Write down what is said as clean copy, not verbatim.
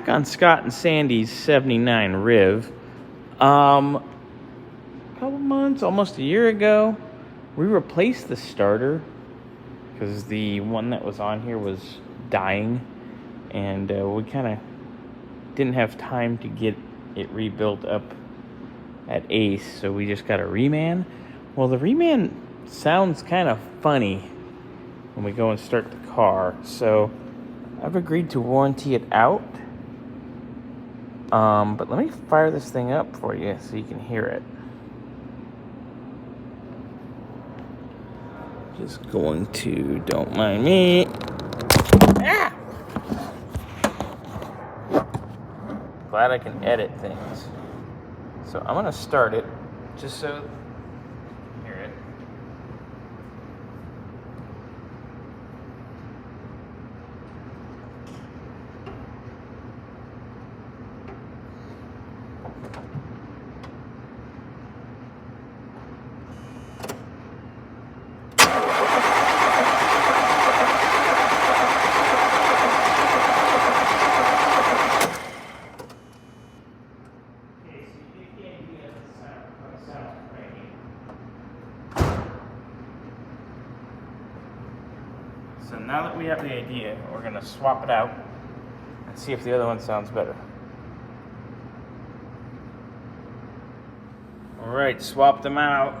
back on Scott and Sandy's 79 Riv. A couple months, almost a year ago, we replaced the starter because the one that was on here was dying, and we kind of didn't have time to get it rebuilt up at Ace, so we just got a reman. Well, the reman sounds kind of funny when we go and start the car, so I've agreed to warranty it out. But let me fire this thing up for you so you can hear it. Just going to, don't mind me. Ah! Glad I can edit things. So I'm gonna start it just so you can hear it. So now that we have the idea, we're going to swap it out and see if the other one sounds better. Alright, swap them out.